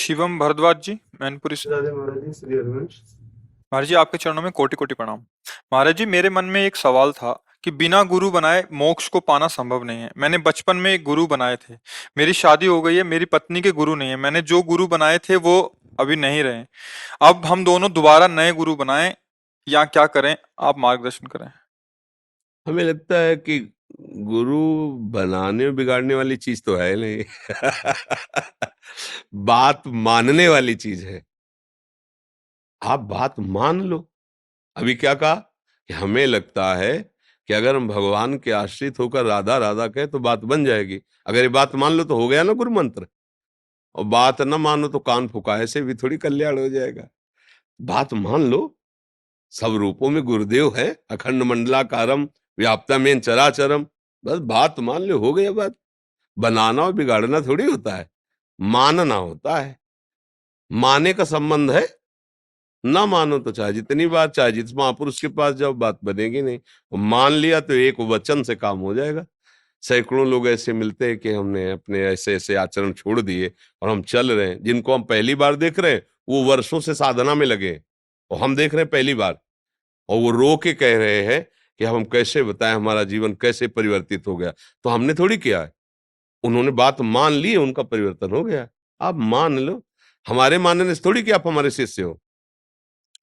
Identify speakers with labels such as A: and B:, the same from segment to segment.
A: शिवम भारद्वाज जी, मैनपुरी से।
B: राधे महाराज जी, श्री हरिवंश।
A: महाराज जी, आपके चरणों में कोटि कोटि प्रणाम। महाराज जी, मेरे मन में एक सवाल था कि बिना गुरु बनाए मोक्ष को पाना संभव नहीं है। मैंने बचपन में एक गुरु बनाए थे। मेरी शादी हो गई है, मेरी पत्नी के गुरु नहीं है। मैंने जो गुरु बनाए थे वो अभी नहीं रहे। अब हम दोनों दोबारा नए गुरु बनाएं या क्या करें? आप मार्गदर्शन करें।
B: हमें लगता है कि गुरु बनाने और बिगाड़ने वाली चीज तो है नहीं। बात मानने वाली चीज है। आप बात मान लो। अभी क्या कहा कि हमें लगता है कि अगर हम भगवान के आश्रित होकर राधा राधा कहें तो बात बन जाएगी। अगर ये बात मान लो तो हो गया ना गुरु मंत्र। और बात ना मानो तो कान फुका, ऐसे भी थोड़ी कल्याण हो जाएगा। बात मान लो। सब रूपों में गुरुदेव है, अखंड मंडलाकारम व्याप्तमेन चराचरम। बस बात मान लो, हो गया बात। बनाना और बिगाड़ना थोड़ी होता है, मानना होता है। माने का संबंध है, ना मानो तो चाहे जितनी बार, चाहे जिस महापुरुष के पास जाओ, बात बनेगी नहीं। और मान लिया तो एक वचन से काम हो जाएगा। सैकड़ों लोग ऐसे मिलते हैं कि हमने अपने ऐसे ऐसे आचरण छोड़ दिए और हम चल रहे हैं। जिनको हम पहली बार देख रहे हैं वो वर्षों से साधना में लगे हैं, और हम देख रहे हैं पहली बार। और वो रो के कह रहे हैं कि हम कैसे बताएं हमारा जीवन कैसे परिवर्तित हो गया। तो हमने थोड़ी किया है, उन्होंने बात मान ली है, उनका परिवर्तन हो गया। आप मान लो। हमारे मानने से थोड़ी कि आप हमारे शिष्य हो,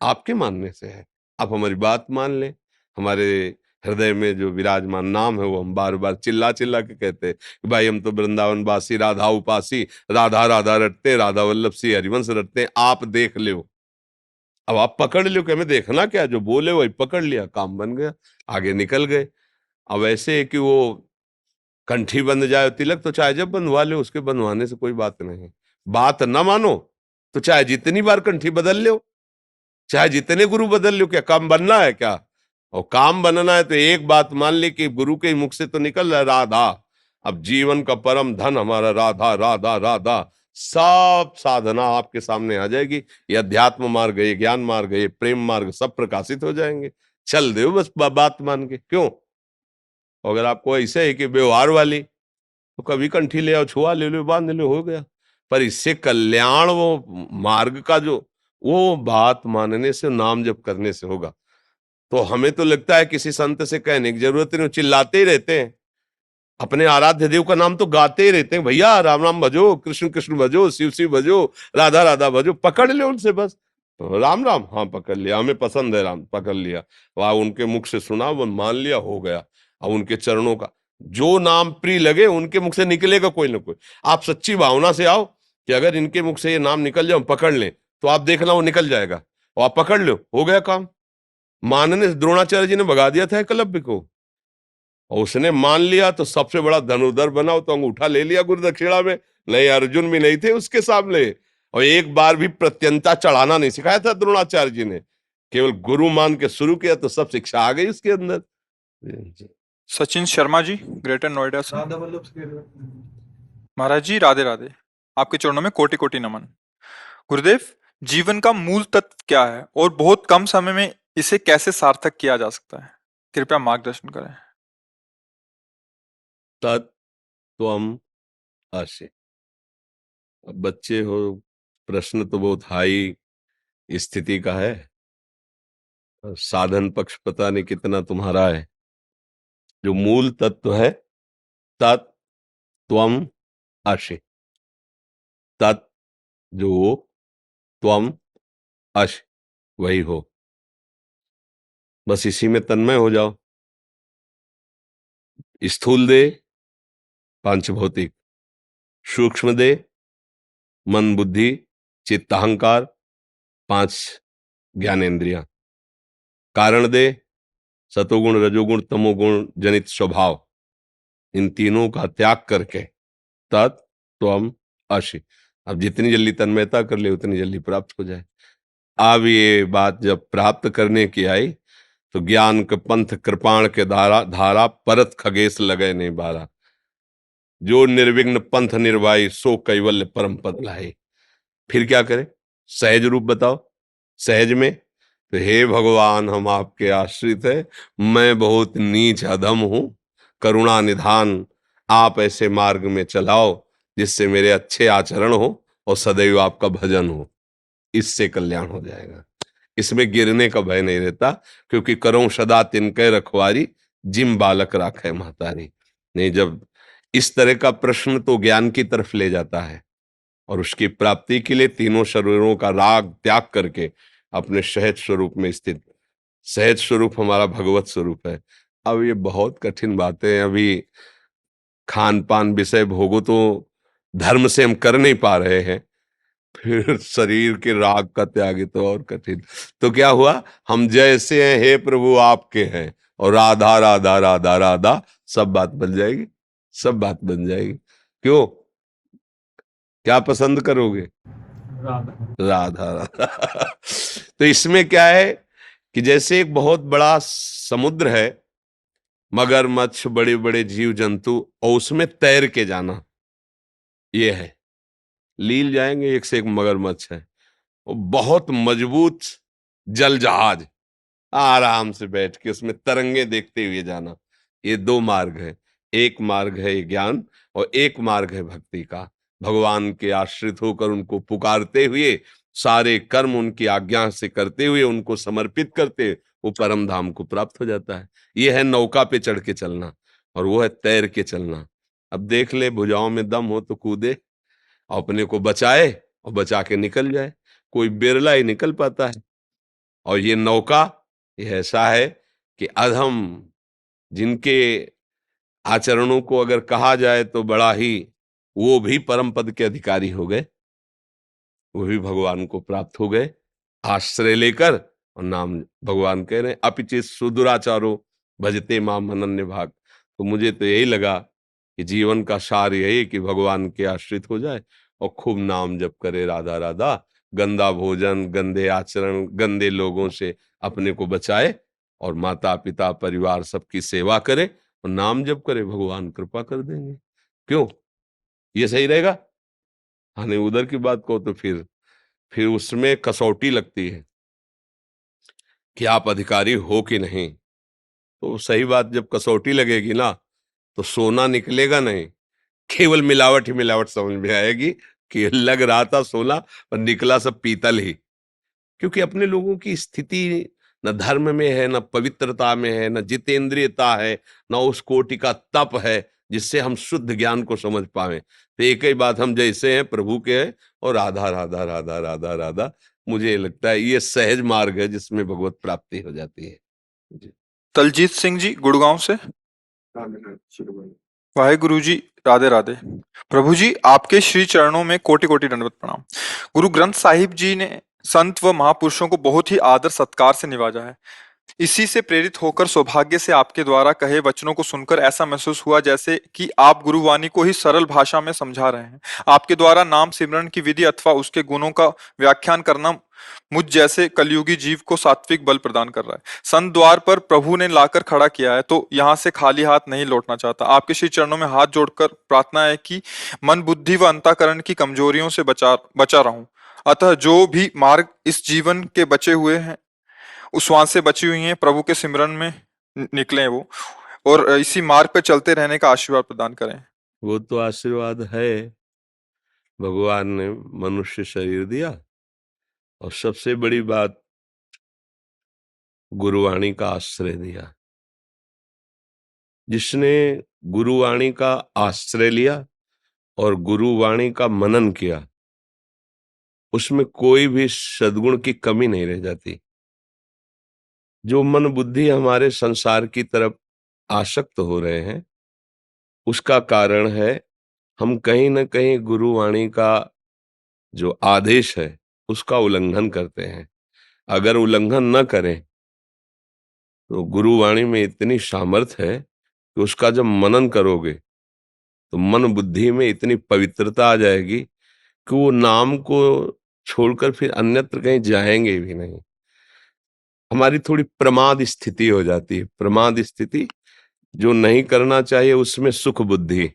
B: आपके मानने से है। आप हमारी बात मान लें। हमारे हृदय में जो विराजमान नाम है वो हम बार बार चिल्ला चिल्ला के कहते हैं कि भाई हम तो वृंदावन वासी, राधा उपासी, राधा राधा रटते, राधा वल्लभ सी हरिवंश रटते, आप देख लो। अब आप पकड़ लो कि हमें देखना क्या, जो बोले वही पकड़ लिया, काम बन गया, आगे निकल गए। अब ऐसे है कि वो कंठी बंध जाए तिलक तो चाहे जब बंधवा ले, उसके बंधवाने से कोई बात नहीं। बात ना मानो तो चाहे जितनी बार कंठी बदल लो, चाहे जितने गुरु बदल लो, क्या काम बनना है क्या? और काम बनना है तो एक बात मान ली कि गुरु के मुख से तो निकल रहा है राधा। अब जीवन का परम धन हमारा राधा राधा राधा। सब साधना आपके सामने आ जाएगी। ये अध्यात्म मार्ग, ये ज्ञान मार्ग, ये प्रेम मार्ग, सब प्रकाशित हो जाएंगे। चल दो बस बात मान के, क्यों? अगर आपको ऐसे है कि व्यवहार वाली, तो कभी कंठी ले आओ, छुआ ले लो, बांध लो, हो गया। पर इससे कल्याण वो मार्ग का जो, वो बात मानने से, नाम जप करने से होगा। तो हमें तो लगता है किसी संत से कहने की जरूरत नहीं, चिल्लाते ही रहते हैं। अपने आराध्य देव का नाम तो गाते ही रहते हैं, भैया राम राम भजो, कृष्ण कृष्ण भजो, शिव शिव भजो, राधा राधा भजो। पकड़ ले उनसे बस। तो राम राम, हाँ पकड़ लिया, हमें पसंद है राम, पकड़ लिया। वह उनके मुख से सुना, वो मान लिया, हो गया। अब उनके चरणों का जो नाम प्रिय लगे उनके मुख से निकलेगा कोई ना कोई। आप सच्ची भावना से आओ कि अगर इनके मुख से ये नाम निकल जाओ, पकड़ लें, तो आप देखना वो निकल जाएगा। और आप पकड़ लो, हो गया काम। मानने से द्रोणाचार्य जी ने भगा दिया था एकलव्य को, और उसने मान लिया तो सबसे बड़ा धनुर्धर बना। तो अंगूठा ले लिया गुरु दक्षिणा में। नहीं, अर्जुन भी नहीं थे उसके सामने। और एक बार भी प्रत्यंता चढ़ाना नहीं सिखाया था द्रोणाचार्य जी ने, केवल गुरु मान के शुरू किया तो सब शिक्षा आ गई उसके अंदर।
A: सचिन शर्मा जी, ग्रेटर नोएडा से।
B: राधा वल्लभ से
A: महाराज जी, राधे राधे। आपके चरणों में कोटि कोटि नमन। गुरुदेव, जीवन का मूल तत्व क्या है और बहुत कम समय में इसे कैसे सार्थक किया जा सकता है? कृपया मार्गदर्शन करें।
B: तत्वम अस्य। अब बच्चे हो, प्रश्न तो बहुत हाई स्थिति का है। साधन पक्ष पता नहीं कितना तुम्हारा है। जो मूल तत्व है, तत्वम अस्य। तत् जो, त्वम अश, वही हो। बस इसी में तन्मय हो जाओ। स्थूल दे पांच भौतिक, सूक्ष्म दे मन बुद्धि चित्त अहंकार पांच ज्ञानेन्द्रियां, कारण दे सतोगुण रजोगुण तमोगुण जनित स्वभाव, इन तीनों का त्याग करके तत्वम अशि। अब जितनी जल्दी तन्मयता कर ले उतनी जल्दी प्राप्त हो जाए। अब ये बात जब प्राप्त करने की आई तो ज्ञान के पंथ कृपाण के धारा धारा परत खगेश लगे नहीं बारा। जो निर्विघ्न पंथ निर्वाही सो कैवल्य परम पद लाए। फिर क्या करें? सहज रूप बताओ। सहज में तो हे भगवान, हम आपके आश्रित है, मैं बहुत नीच अधम हूं, करुणा निधान। आप ऐसे मार्ग में चलाओ जिससे मेरे अच्छे आचरण हो और सदैव आपका भजन हो, इससे कल्याण हो जाएगा। इसमें गिरने का भय नहीं रहता, क्योंकि करो सदा तिनके रखवारी, जिम बालक राखे महतारी। नहीं, जब इस तरह का प्रश्न तो ज्ञान की तरफ ले जाता है, और उसकी प्राप्ति के लिए तीनों शरीरों का राग त्याग करके अपने सहज स्वरूप में स्थित, सहज स्वरूप हमारा भगवत स्वरूप है। अब ये बहुत कठिन बातें हैं, अभी खान पान विषय भोगो तो धर्म से हम कर नहीं पा रहे हैं, फिर शरीर के राग का त्याग है तो और कठिन। तो क्या हुआ, हम जैसे हैं हे प्रभु आपके हैं, और राधा राधा राधा राधा, सब बात बन जाएगी, सब बात बन जाएगी। क्यों, क्या पसंद करोगे? राधा राधा। तो इसमें क्या है कि जैसे एक बहुत बड़ा समुद्र है, मगरमच्छ, बड़े बड़े जीव जंतु, और उसमें तैर के जाना, ये है। लील जाएंगे, एक से एक मगरमच्छ है, वो बहुत मजबूत जल जहाज, आराम से बैठ के उसमें तरंगे देखते हुए जाना। ये दो मार्ग है, एक मार्ग है ज्ञान, और एक मार्ग है भक्ति का। भगवान के आश्रित होकर उनको पुकारते हुए, सारे कर्म उनकी आज्ञा से करते हुए, उनको समर्पित करते, वो परम धाम को प्राप्त हो जाता है। ये है नौका पे चढ़ के चलना, और वो है तैर के चलना। अब देख ले, भुजाओं में दम हो तो कूदे, अपने को बचाए और बचा के निकल जाए। कोई बिरला ही निकल पाता है। और ये नौका, ये ऐसा है कि अधम, जिनके आचरणों को अगर कहा जाए तो बड़ा ही, वो भी परम पद के अधिकारी हो गए, वो भी भगवान को प्राप्त हो गए आश्रय लेकर। और नाम भगवान कह रहे हैं, अपिचित सुदुराचारो भजते माम अनन्य भाग। तो मुझे तो यही लगा कि जीवन का सार यही कि भगवान के आश्रित हो जाए और खूब नाम जप करे, राधा राधा, गंदा भोजन, गंदे आचरण, गंदे लोगों से अपने को बचाए, और माता पिता परिवार सबकी सेवा करे और नाम जप करे, भगवान कृपा कर देंगे। क्यों, ये सही रहेगा? हाँ, नहीं, उधर की बात को तो फिर उसमें कसौटी लगती है कि आप अधिकारी हो कि नहीं। तो सही बात, जब कसौटी लगेगी ना, तो सोना निकलेगा नहीं, केवल मिलावट ही मिलावट समझ में आएगी कि लग रहा था सोना और निकला सब पीतल ही। क्योंकि अपने लोगों की स्थिति न धर्म में है, न पवित्रता में है, न जितेंद्रियता है, न उस कोटि का तप है जिससे हम शुद्ध ज्ञान को समझ पाए। तो एक ही बात, हम जैसे हैं प्रभु के हैं, और राधा राधा राधा राधा राधा। मुझे लगता है ये सहज मार्ग है जिसमें भगवत प्राप्ति हो जाती है जी।
A: दलजीत सिंह जी गुड़गांव से। वाहेगुरु जी, राधे राधे। प्रभु जी, आपके श्री चरणों में कोटि कोटि दंडवत प्रणाम। गुरु ग्रंथ साहिब जी ने संत व महापुरुषों को बहुत ही आदर सत्कार से निवाजा है। इसी से प्रेरित होकर सौभाग्य से आपके द्वारा कहे वचनों को सुनकर ऐसा महसूस हुआ जैसे कि आप गुरुवाणी को ही सरल भाषा में समझा रहे हैं। आपके द्वारा नाम सिमरन की विधि अथवा उसके गुणों का व्याख्यान करना मुझ जैसे कलयुगी जीव को सात्विक बल प्रदान कर रहा है। संत द्वार पर प्रभु ने लाकर खड़ा किया है, तो यहाँ से खाली हाथ नहीं लौटना चाहता। आपके श्री चरणों में हाथ जोड़कर प्रार्थना है कि मन बुद्धि व अंतःकरण की कमजोरियों से बचा रहूं। अतः जो भी मार्ग इस जीवन के बचे हुए हैं, उस श्वास से बची हुई हैं, प्रभु के सिमरन में निकले वो, और इसी मार्ग पर चलते रहने का आशीर्वाद प्रदान करें।
B: वो तो आशीर्वाद है, भगवान ने मनुष्य शरीर दिया, और सबसे बड़ी बात, गुरुवाणी का आश्रय दिया। जिसने गुरुवाणी का आश्रय लिया और गुरुवाणी का मनन किया, उसमें कोई भी सद्गुण की कमी नहीं रह जाती। जो मन बुद्धि हमारे संसार की तरफ आसक्त हो रहे हैं, उसका कारण है हम कहीं न कहीं गुरुवाणी का जो आदेश है उसका उल्लंघन करते हैं। अगर उल्लंघन न करें तो गुरुवाणी में इतनी सामर्थ्य है कि उसका जब मनन करोगे तो मन बुद्धि में इतनी पवित्रता आ जाएगी कि वो नाम को छोड़कर फिर अन्यत्र कहीं जाएंगे भी नहीं। हमारी थोड़ी प्रमाद स्थिति हो जाती है। प्रमाद स्थिति, जो नहीं करना चाहिए उसमें सुख बुद्धि,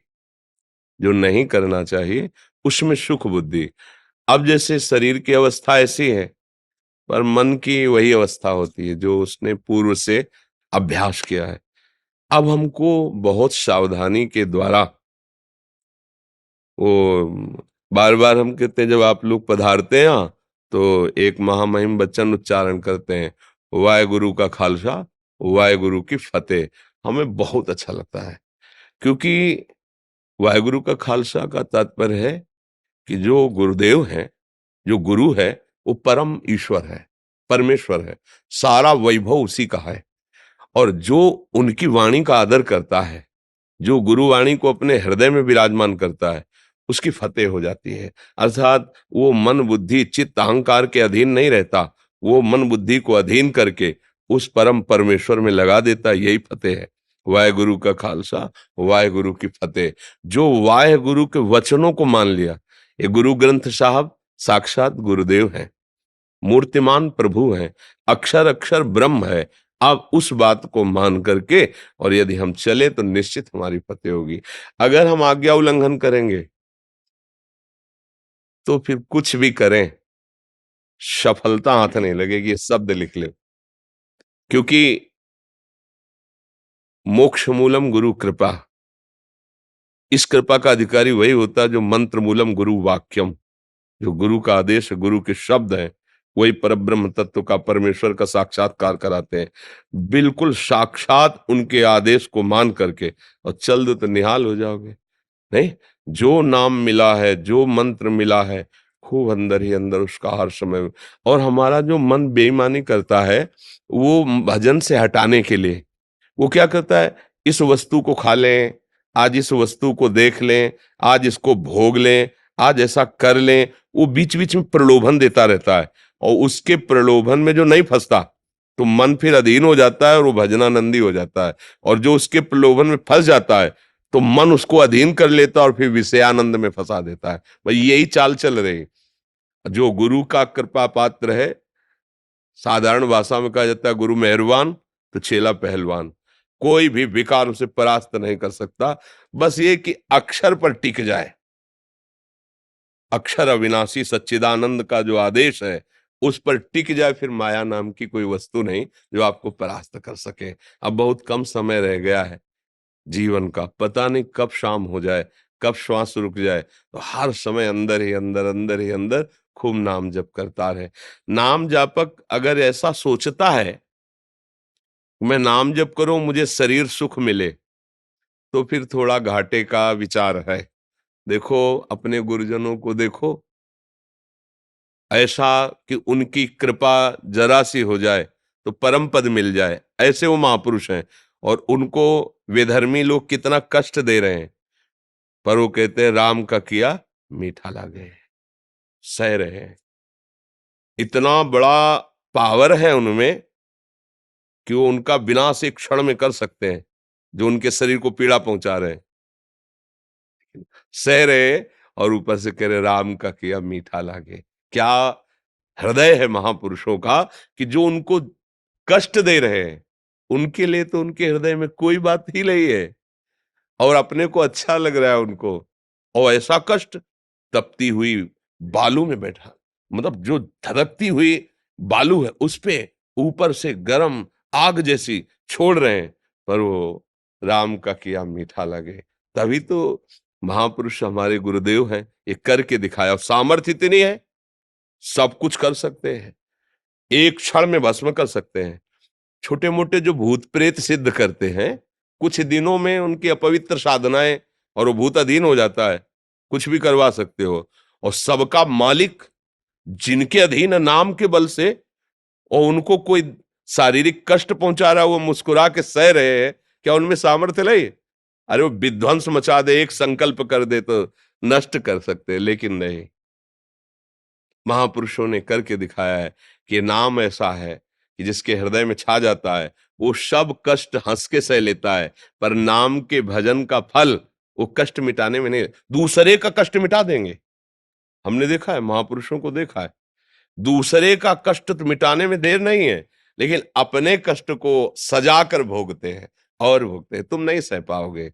B: जो नहीं करना चाहिए उसमें सुख बुद्धि। अब जैसे शरीर की अवस्था ऐसी है, पर मन की वही अवस्था होती है जो उसने पूर्व से अभ्यास किया है। अब हमको बहुत सावधानी के द्वारा वो बार बार हम कहते हैं जब आप लोग पधारते हैं यहाँ, तो एक महामहिम वचन उच्चारण करते हैं, वाहेगुरु का खालसा, वाहेगुरु की फतेह। हमें बहुत अच्छा लगता है, क्योंकि वाहेगुरु का खालसा का तात्पर्य है कि जो गुरुदेव हैं, जो गुरु है, वो परम ईश्वर है, परमेश्वर है, सारा वैभव उसी का है। और जो उनकी वाणी का आदर करता है, जो गुरुवाणी को अपने हृदय में विराजमान करता है, उसकी फतेह हो जाती है। अर्थात वो मन बुद्धि चित्त अहंकार के अधीन नहीं रहता, वो मन बुद्धि को अधीन करके उस परम परमेश्वर में लगा देता है। यही फतेह है। वाहेगुरु का खालसा, वाहेगुरु की फतेह। जो वाहेगुरु के वचनों को मान लिया, ये गुरु ग्रंथ साहब साक्षात गुरुदेव हैं, मूर्तिमान प्रभु हैं, अक्षर अक्षर ब्रह्म है। आप उस बात को मान करके और यदि हम चले तो निश्चित हमारी फतेह होगी। अगर हम आज्ञा उल्लंघन करेंगे तो फिर कुछ भी करें, सफलता हाथ नहीं लगेगी। ये शब्द लिख ले, क्योंकि मोक्ष मूलम गुरु कृपा, इस कृपा का अधिकारी वही होता है जो मंत्र मूलम गुरु वाक्यम, जो गुरु का आदेश, गुरु के शब्द हैं, वही परब्रह्म तत्व का, परमेश्वर का साक्षात्कार कराते हैं। बिल्कुल साक्षात उनके आदेश को मान करके और चल दो तो निहाल हो जाओगे। नहीं, जो नाम मिला है, जो मंत्र मिला है, खूब अंदर ही अंदर उसका हर समय। और हमारा जो मन बेईमानी करता है, वो भजन से हटाने के लिए वो क्या करता है, इस वस्तु को खा लें, आज इस वस्तु को देख लें, आज इसको भोग लें, आज ऐसा कर लें। वो बीच बीच में प्रलोभन देता रहता है, और उसके प्रलोभन में जो नहीं फंसता तो मन फिर अधीन हो जाता है और वो भजनानंदी हो जाता है। और जो उसके प्रलोभन में फंस जाता है तो मन उसको अधीन कर लेता है और फिर विषयानंद में फंसा देता है। भाई यही चाल चल रही। जो गुरु का कृपा पात्र है, साधारण भाषा में कहा जाता है गुरु मेहरबान तो चेला पहलवान। कोई भी विकार उसे परास्त नहीं कर सकता। बस ये कि अक्षर पर टिक जाए, अक्षर अविनाशी सच्चिदानंद का जो आदेश है उस पर टिक जाए, फिर माया नाम की कोई वस्तु नहीं जो आपको परास्त कर सके। अब बहुत कम समय रह गया है जीवन का, पता नहीं कब शाम हो जाए, कब श्वास रुक जाए। तो हर समय अंदर ही अंदर, अंदर ही अंदर खूब नाम जप करता रहे। नाम जापक अगर ऐसा सोचता है मैं नाम जप करूं मुझे शरीर सुख मिले, तो फिर थोड़ा घाटे का विचार है। देखो अपने गुरुजनों को देखो, ऐसा कि उनकी कृपा जरा सी हो जाए तो परम पद मिल जाए, ऐसे वो महापुरुष हैं। और उनको विधर्मी लोग कितना कष्ट दे रहे हैं, पर वो कहते हैं राम का किया मीठा लागे, सह रहे हैं। इतना बड़ा पावर है उनमें कि वो उनका विनाश एक क्षण में कर सकते हैं, जो उनके शरीर को पीड़ा पहुंचा रहे हैं, सह रहे। और ऊपर से कह रहे राम का किया मीठा लागे। क्या हृदय है महापुरुषों का कि जो उनको कष्ट दे रहे हैं, उनके लिए तो उनके हृदय में कोई बात ही नहीं है, और अपने को अच्छा लग रहा है उनको। और ऐसा कष्ट, तपती हुई बालू में बैठा, मतलब जो धधकती हुई बालू है उस पे ऊपर से गरम आग जैसी छोड़ रहे हैं, पर वो राम का किया मीठा लगे। तभी तो महापुरुष हमारे गुरुदेव हैं, ये करके दिखाया। और सामर्थ्य इतनी है, सब कुछ कर सकते हैं, एक क्षण में भस्म कर सकते हैं। छोटे मोटे जो भूत प्रेत सिद्ध करते हैं, कुछ दिनों में उनकी अपवित्र साधनाएं और वो भूत अधीन हो जाता है, कुछ भी करवा सकते हो। और सबका मालिक जिनके अधीन है नाम के बल से, और उनको कोई शारीरिक कष्ट पहुंचा रहा है, वो मुस्कुरा के सह रहे हैं, क्या उनमें सामर्थ्य नहीं? अरे वो विध्वंस मचा दे, एक संकल्प कर दे तो नष्ट कर सकते हैं, लेकिन नहीं। महापुरुषों ने करके दिखाया है कि नाम ऐसा है कि जिसके हृदय में छा जाता है वो सब कष्ट हंस के सह लेता है, पर नाम के भजन का फल वो कष्ट मिटाने में नहीं, दूसरे का कष्ट मिटा देंगे। हमने देखा है, महापुरुषों को देखा है, दूसरे का कष्ट तो मिटाने में देर नहीं है, लेकिन अपने कष्ट को सजा कर भोगते हैं और भोगते हैं। तुम नहीं सह पाओगे,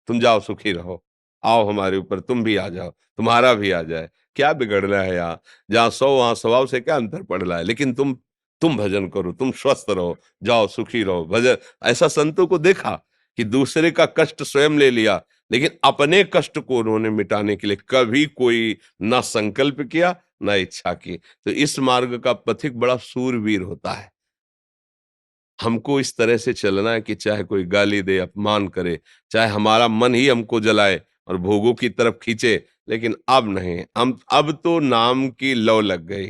B: तुम जाओ सुखी रहो, आओ हमारे ऊपर तुम भी आ जाओ, तुम्हारा भी आ जाए, क्या बिगड़ रहा है यहाँ? जहाँ 100 वहां 100 से क्या अंतर पड़ रहा है? लेकिन तुम भजन करो, तुम स्वस्थ रहो, जाओ सुखी रहो, भजन। ऐसा संतों को देखा कि दूसरे का कष्ट स्वयं ले लिया, लेकिन अपने कष्ट को उन्होंने मिटाने के लिए कभी कोई ना संकल्प किया ना इच्छा की। तो इस मार्ग का पथिक बड़ा शूरवीर होता है। हमको इस तरह से चलना है कि चाहे कोई गाली दे, अपमान करे, चाहे हमारा मन ही हमको जलाए और भोगों की तरफ खींचे, लेकिन अब नहीं। हम अब तो नाम की लौ लग गई।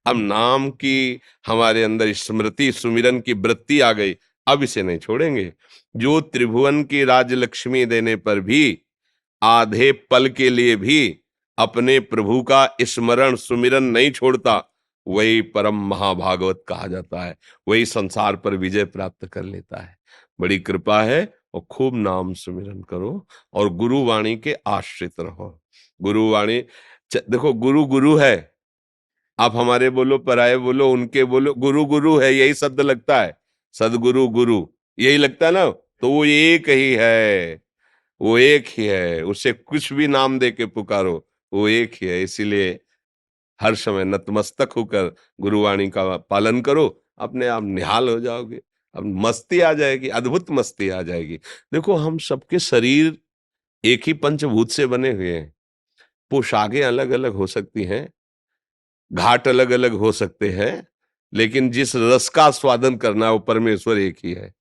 B: अब नाम की हमारे अंदर स्मृति सुमिरन की वृत्ति आ गई। अब इसे नहीं छोड़ेंगे। जो त्रिभुवन की राजलक्ष्मी देने पर भी आधे पल के लिए भी अपने प्रभु का स्मरण सुमिरन नहीं छोड़ता, वही परम महाभागवत कहा जाता है। वही संसार पर विजय प्राप्त कर लेता है। बड़ी कृपा है और खूब नाम सुमिरन करो और गुरु वाणी के आश्रित रहो। गुरु वाणी देखो, गुरु गुरु है। आप हमारे बोलो, पराये बोलो, उनके बोलो, गुरु गुरु है, यही शब्द लगता है। सदगुरु गुरु यही लगता है ना, तो वो एक ही है। वो एक ही है, उसे कुछ भी नाम दे के पुकारो, वो एक ही है। इसीलिए हर समय नतमस्तक होकर गुरुवाणी का पालन करो, अपने आप निहाल हो जाओगे। अब मस्ती आ जाएगी, अद्भुत मस्ती आ जाएगी। देखो, हम सबके शरीर एक ही पंचभूत से बने हुए हैं। पोशाकें अलग अलग हो सकती हैं, घाट अलग अलग हो सकते हैं, लेकिन जिस रस का स्वादन करना है वो परमेश्वर एक ही है।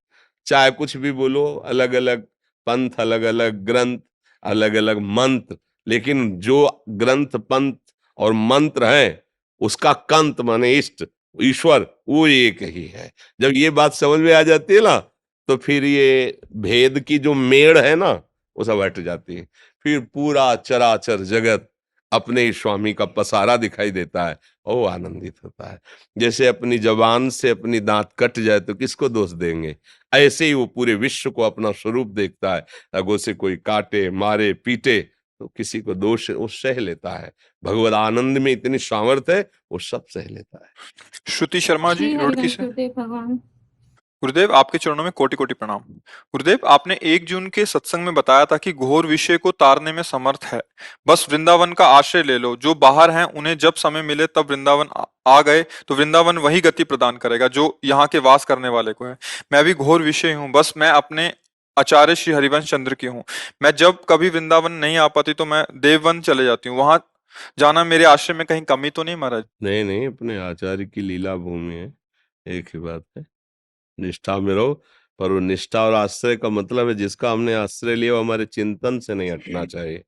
B: चाहे कुछ भी बोलो, अलग अलग पंथ, अलग अलग ग्रंथ, अलग अलग मंत्र, लेकिन जो ग्रंथ पंथ और मंत्र है, उसका कंत माने इष्ट ईश्वर, वो एक ही है। जब ये बात समझ में आ जाती है ना, तो फिर ये भेद की जो मेड़ है ना, वो सब हट जाती है। फिर पूरा चराचर जगत अपने ही स्वामी का पसारा दिखाई देता है और वो आनंदित होता है। जैसे अपनी जबान से अपनी दांत कट जाए तो किसको दोष देंगे, ऐसे ही वो पूरे विश्व को अपना स्वरूप देखता है। अगर उसे कोई काटे, मारे, पीटे, तो किसी को दोष वो सह लेता है। भगवत आनंद में इतनी सामर्थ्य है, वो सब सह लेता है।
A: श्रुति शर्मा जी,
C: श्री
A: रुड़की
C: हरिवंश
A: से।
C: गुरुदेव भगवान।
A: गुरुदेव, आपके चरणों में कोटि कोटि प्रणाम। गुरुदेव, आपने 1 जून के सत्संग में बताया था कि घोर विषय को तारने में समर्थ है, बस वृंदावन का आश्रय ले लो। जो बाहर हैं उन्हें जब समय मिले तब वृंदावन आ गए तो वृंदावन वही गति प्रदान करेगा जो यहाँ के वास करने वाले को है। मैं भी घोर विषय हूँ, बस मैं अपने आचार्य श्री हरिवंश चंद्र की हूँ। मैं जब कभी वृंदावन नहीं आ पाती तो मैं देववन चले जाती हूँ। वहां जाना मेरे आश्रय में कहीं कमी तो नहीं महाराज?
B: नहीं नहीं, अपने आचार्य की लीला भूमि है, एक ही बात है। निष्ठा में रहो, पर वो निष्ठा और आश्रय का मतलब है जिसका हमने आश्रय लिया वो हमारे चिंतन से नहीं हटना चाहिए,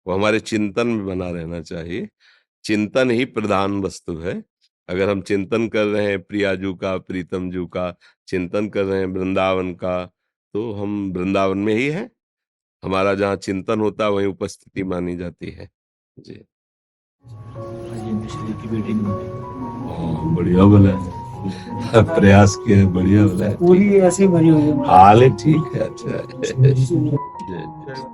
B: वो हमारे चिंतन में बना रहना चाहिए। चिंतन ही प्रधान वस्तु है। अगर हम चिंतन कर रहे हैं प्रियाजू का, प्रीतम जू का, चिंतन कर रहे हैं वृंदावन का, तो हम वृंदावन में ही हैं। हमारा जहाँ चिंतन होता है वहीं उपस्थिति मानी जाती है। जी,
D: की बेटी
B: बढ़िया बोला है। प्रयास किया, बढ़िया बोला है।
D: पूरी ऐसी बनी हुई है।
B: हाल है, ठीक है, अच्छा है।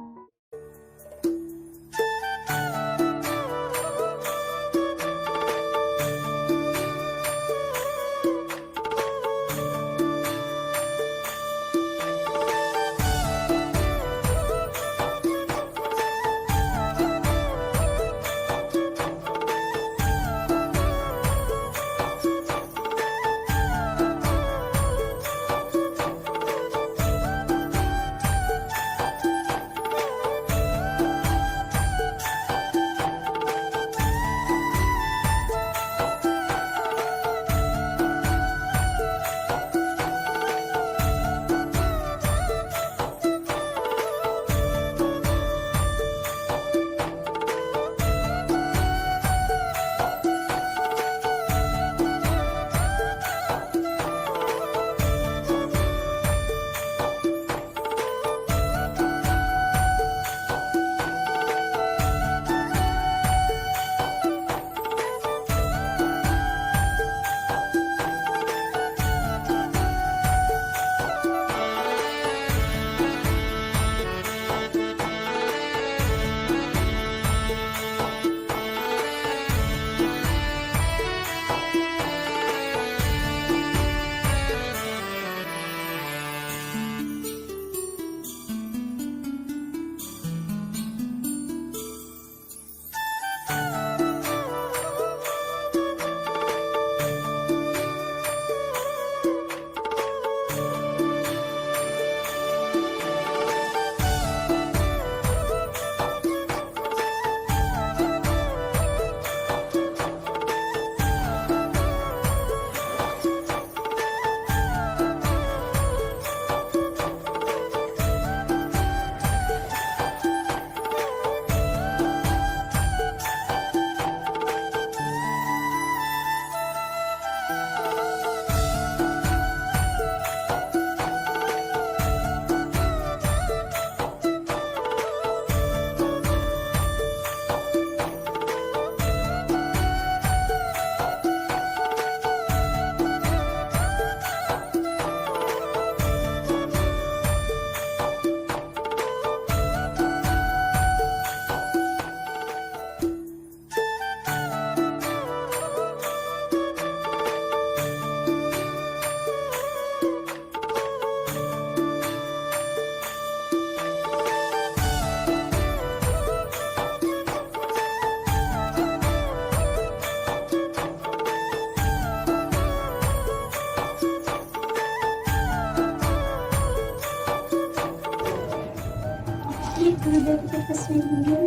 C: गुरुदेव की तस्वीर नहीं है।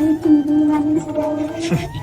C: एक हिंदी गाने से